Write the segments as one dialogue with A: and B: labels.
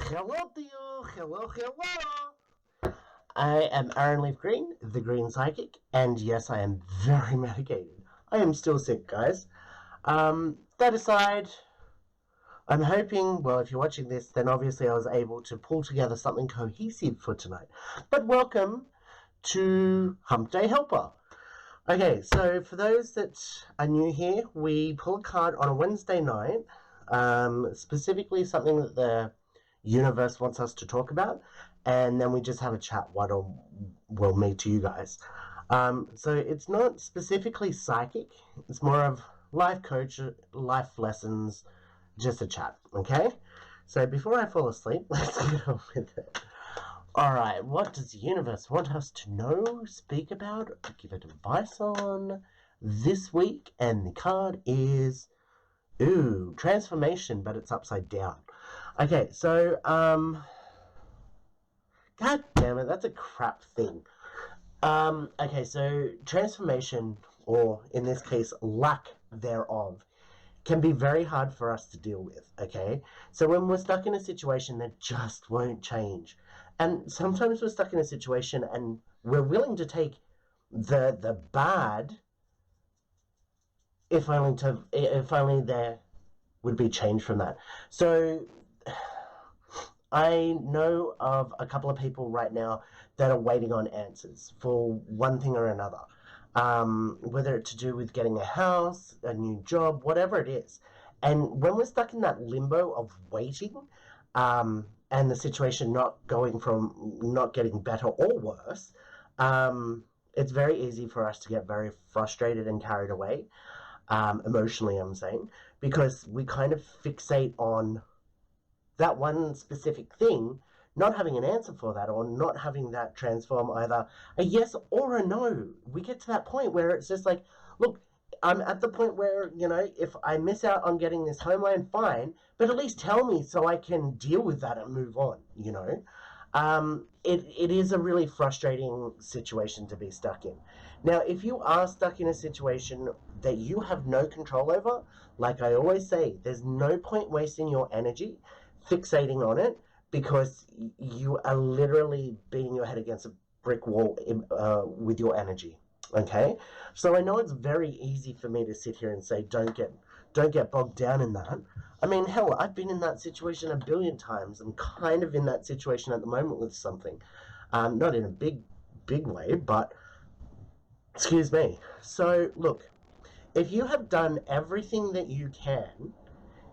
A: Hello to you, hello. I am Aaron Leaf Green, the Green Psychic, and yes, I am very medicated. I am still sick, guys. That aside, I'm hoping, well, if you're watching this, then obviously I was able to pull together something cohesive for tonight. But welcome to Humpday Helper. Okay, so for those that are new here, we pull a card on a Wednesday night, specifically something that the universe wants us to talk about, and then we just have a chat well, me to you guys. So it's not specifically psychic, it's more of life coach, life lessons, just a chat, okay? So before I fall asleep, let's get on with it. Alright, what does the universe want us to know, speak about, or give advice on this week? And the card is, transformation, but it's upside down. Okay, so, god damn it, that's a crap thing. Okay, so transformation, or in this case, lack thereof, can be very hard for us to deal with, okay? So when we're stuck in a situation that just won't change, and sometimes we're stuck in a situation and we're willing to take the bad if only there would be change from that. So I know of a couple of people right now that are waiting on answers for one thing or another. Whether it's to do with getting a house, a new job, whatever it is. And when we're stuck in that limbo of waiting, and the situation not getting better or worse, it's very easy for us to get very frustrated and carried away, emotionally, I'm saying, because we kind of fixate on that one specific thing, not having an answer for that, or not having that transform either a yes or a no. We get to that point where it's just like, look, I'm at the point where, if I miss out on getting this home loan, fine, but at least tell me so I can deal with that and move on, It is a really frustrating situation to be stuck in. Now, if you are stuck in a situation that you have no control over, like I always say, there's no point wasting your energy fixating on it, because you are literally beating your head against a brick wall with your energy. Okay, so I know it's very easy for me to sit here and say don't get bogged down in that. I mean, hell, I've been in that situation a billion times. I'm kind of in that situation at the moment with something, not in a big way, but excuse me. So look, if you have done everything that you can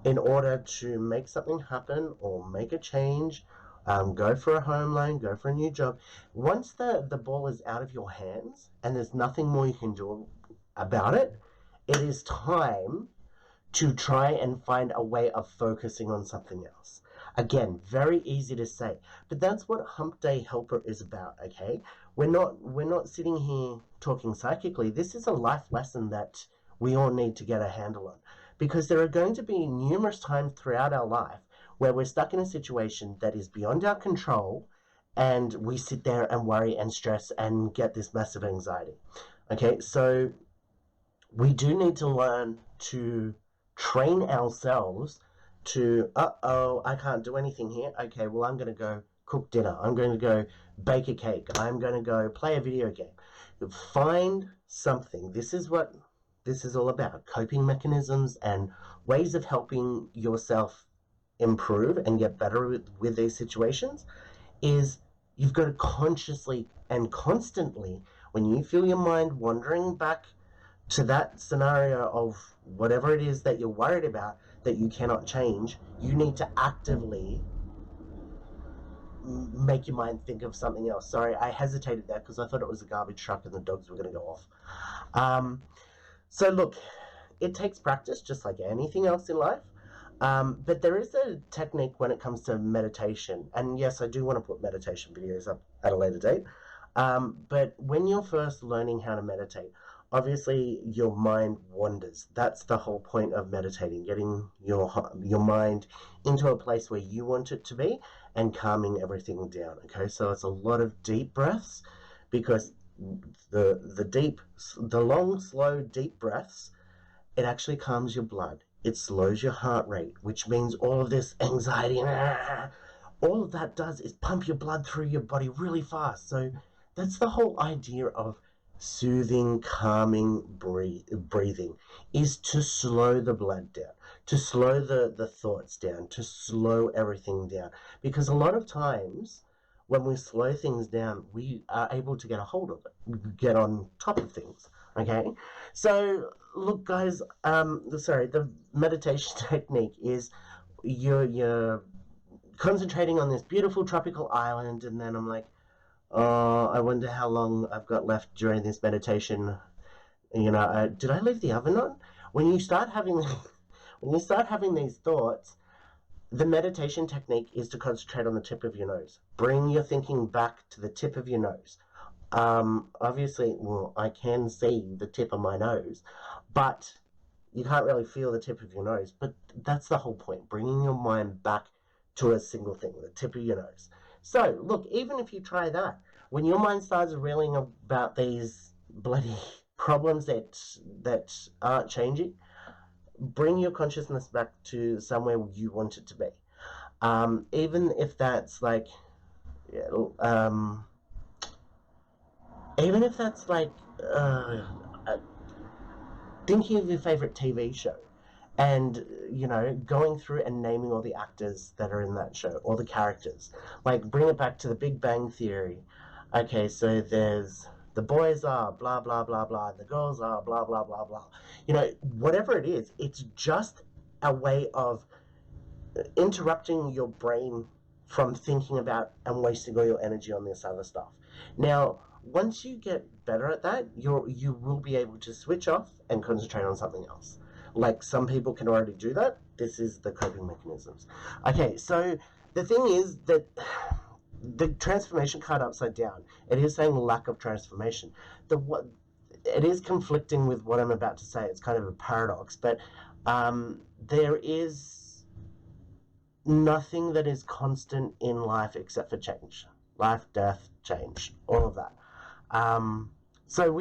A: in order to make something happen or make a change, go for a home loan, go for a new job, once the ball is out of your hands and there's nothing more you can do about it, it is time to try and find a way of focusing on something else. Again, very easy to say, but that's what Humpday Helper is about, okay? We're not sitting here talking psychically. This is a life lesson that we all need to get a handle on, because there are going to be numerous times throughout our life where we're stuck in a situation that is beyond our control, and we sit there and worry and stress and get this massive anxiety. Okay, so we do need to learn to train ourselves to, I can't do anything here. Okay, well, I'm going to go cook dinner. I'm going to go bake a cake. I'm going to go play a video game. Find something. This is what this is all about. Coping mechanisms and ways of helping yourself improve and get better with these situations. Is you've got to consciously and constantly, when you feel your mind wandering back to that scenario of whatever it is that you're worried about that you cannot change, you need to actively make your mind think of something else. Sorry, I hesitated there because I thought it was a garbage truck and the dogs were going to go off. So look, it takes practice just like anything else in life. But there is a technique when it comes to meditation. And yes, I do want to put meditation videos up at a later date. But when you're first learning how to meditate, obviously your mind wanders. That's the whole point of meditating, getting your mind into a place where you want it to be and calming everything down. Okay, so it's a lot of deep breaths, because the long, slow, deep breaths, it actually calms your blood. It slows your heart rate, which means all of this anxiety all that does is pump your blood through your body really fast. So that's the whole idea of soothing, calming breathing, is to slow the blood down, to slow the thoughts down, to slow everything down. Because a lot of times when we slow things down, we are able to get a hold of it, get on top of things. Okay, so look, guys. Sorry, the meditation technique is you're concentrating on this beautiful tropical island, and then I'm like, oh, I wonder how long I've got left during this meditation. Did I leave the oven on? When you start having when you start having these thoughts, the meditation technique is to concentrate on the tip of your nose. Bring your thinking back to the tip of your nose. Obviously, well, I can see the tip of my nose, but you can't really feel the tip of your nose. But that's the whole point, bringing your mind back to a single thing, the tip of your nose. So, look, even if you try that, when your mind starts reeling about these bloody problems that aren't changing, bring your consciousness back to somewhere you want it to be. Even if that's like, even if that's like thinking of your favorite TV show, and going through and naming all the actors that are in that show, or the characters. Like, bring it back to the Big Bang Theory. Okay, so there's the boys are blah blah blah blah, the girls are blah blah blah blah. Whatever it is, it's just a way of interrupting your brain from thinking about and wasting all your energy on this other stuff. Now, once you get better at that, you will be able to switch off and concentrate on something else. Like, some people can already do that. This is the coping mechanisms. Okay, so the thing is that the transformation card upside down, it is saying lack of transformation. It is conflicting with what I'm about to say. It's kind of a paradox, but there is nothing that is constant in life except for change. Life, death, change, all of that. So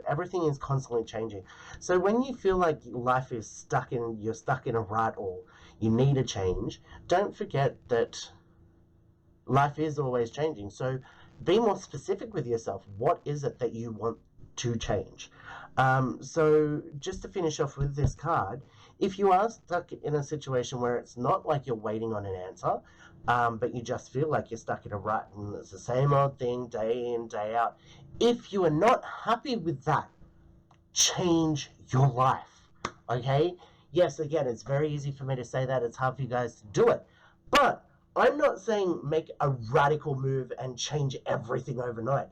A: everything is constantly changing. So when you feel like life is you're stuck in a rut, or you need a change, don't forget that life is always changing. So be more specific with yourself. What is it that you want to change? So just to finish off with this card, if you are stuck in a situation where it's not like you're waiting on an answer, but you just feel like you're stuck in a rut and it's the same old thing day in, day out, if you are not happy with that, change your life. Okay? Yes, again, it's very easy for me to say that. It's hard for you guys to do it. But I'm not saying make a radical move and change everything overnight.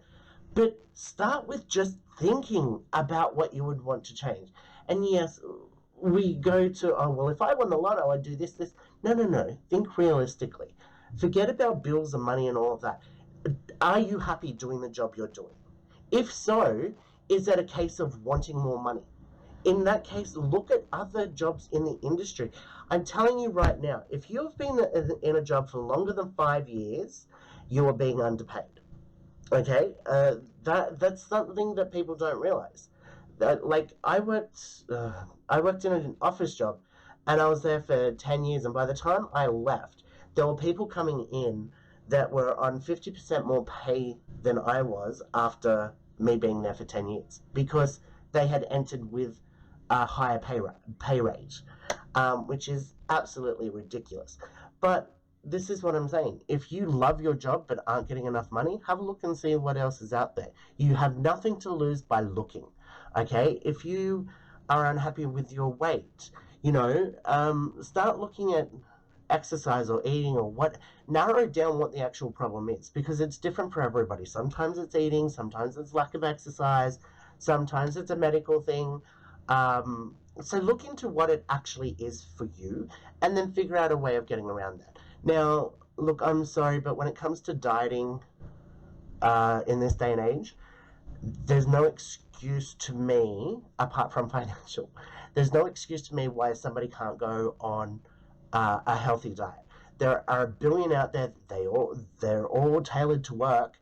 A: But start with just thinking about what you would want to change. And yes, we go to, oh, well, if I won the lotto, I'd do this. No. Think realistically. Forget about bills and money and all of that. Are you happy doing the job you're doing? If so, is that a case of wanting more money? In that case, look at other jobs in the industry. I'm telling you right now, if you've been in a job for longer than 5 years, you are being underpaid. Okay? That's something that people don't realize. Like, I worked in an office job, and I was there for 10 years, and by the time I left, there were people coming in that were on 50% more pay than I was after me being there for 10 years, because they had entered with a higher pay rate, which is absolutely ridiculous. But this is what I'm saying. If you love your job but aren't getting enough money, have a look and see what else is out there. You have nothing to lose by looking. Okay? If you are unhappy with your weight, start looking at exercise or eating, or narrow down what the actual problem is, because it's different for everybody. Sometimes it's eating, sometimes it's lack of exercise, sometimes it's a medical thing. So look into what it actually is for you, and then figure out a way of getting around that. Now, look, I'm sorry, but when it comes to dieting in this day and age, there's no excuse to me, apart from financial, there's no excuse to me why somebody can't go on a healthy diet. There are a billion out there. They're all tailored to work.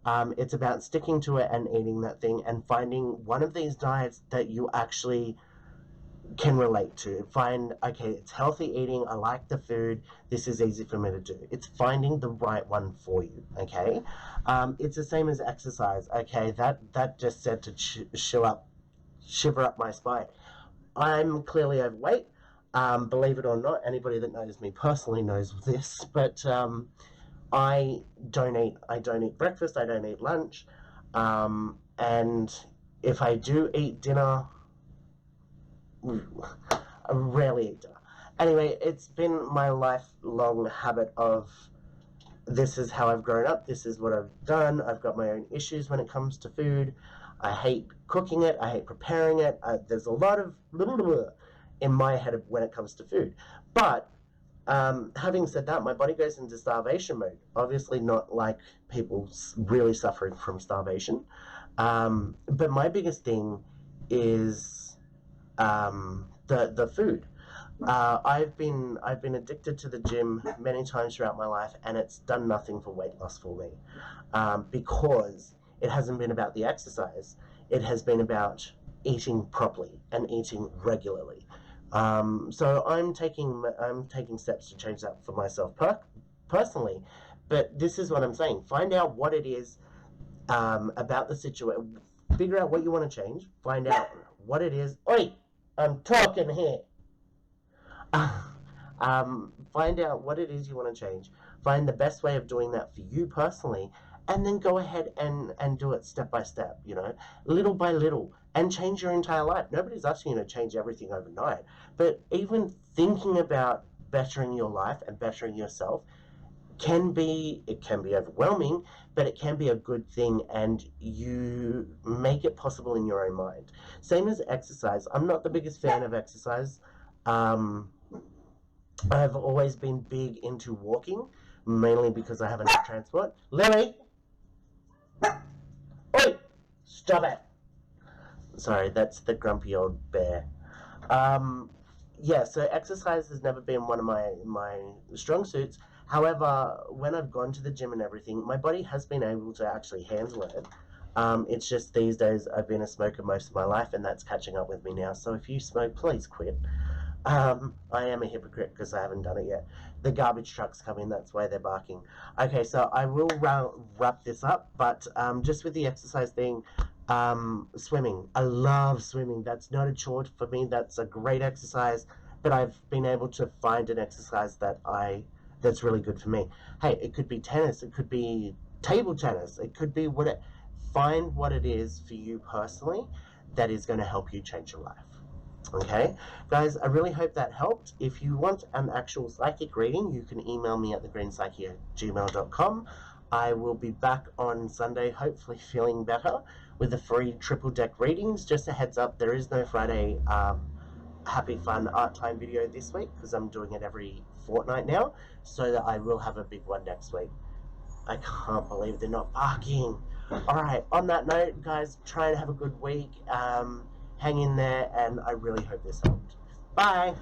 A: It's about sticking to it and eating that thing, and finding one of these diets that you actually can relate to. Find, okay, it's healthy eating, I like the food, this is easy for me to do. It's finding the right one for you, okay? It's the same as exercise, okay? That just said to shiver up my spine. I'm clearly overweight. Believe it or not, anybody that knows me personally knows this, but I don't eat breakfast, I don't eat lunch, and if I do eat dinner, I rarely eat dinner. Anyway, it's been my lifelong habit of, this is how I've grown up, this is what I've done, I've got my own issues when it comes to food. I hate cooking it, I hate preparing it. There's a lot of in my head when it comes to food. But having said that, my body goes into starvation mode. Obviously not like people really suffering from starvation. But my biggest thing is the food. I've been addicted to the gym many times throughout my life, and it's done nothing for weight loss for me, because it hasn't been about the exercise. It has been about eating properly and eating regularly. So I'm taking steps to change that for myself personally. But this is what I'm saying: find out what it is about the situation. Figure out what you want to change. Find out what it is. Oi, I'm talking here. Find out what it is you want to change. Find the best way of doing that for you personally, and then go ahead and do it step by step, little by little, and change your entire life. Nobody's asking you to change everything overnight, but even thinking about bettering your life and bettering yourself can be overwhelming, but it can be a good thing, and you make it possible in your own mind. Same as exercise. I'm not the biggest fan of exercise. I've always been big into walking, mainly because I haven't had transport. Lily! Oi! Stop it! Sorry, that's the grumpy old bear. Yeah, so exercise has never been one of my strong suits. However, when I've gone to the gym and everything, my body has been able to actually handle it. It's just these days I've been a smoker most of my life, and that's catching up with me now. So if you smoke, please quit. I am a hypocrite because I haven't done it yet. The garbage truck's coming, that's why they're barking. Okay, so I will wrap this up, but just with the exercise thing, swimming. I love swimming. That's not a chore for me. That's a great exercise, but I've been able to find an exercise that's really good for me. Hey, it could be tennis, it could be table tennis, it could be find what it is for you personally that is going to help you change your life. Okay, guys, I really hope that helped. If you want an actual psychic reading, you can email me at thegreenspsyche@gmail.com. I will be back on Sunday, hopefully feeling better, with the free triple deck readings. Just a heads up, there is no Friday happy fun art time video this week because I'm doing it every fortnight now, so that I will have a big one next week. I can't believe they're not barking. Alright, on that note, guys, try and have a good week. Hang in there, and I really hope this helped. Bye!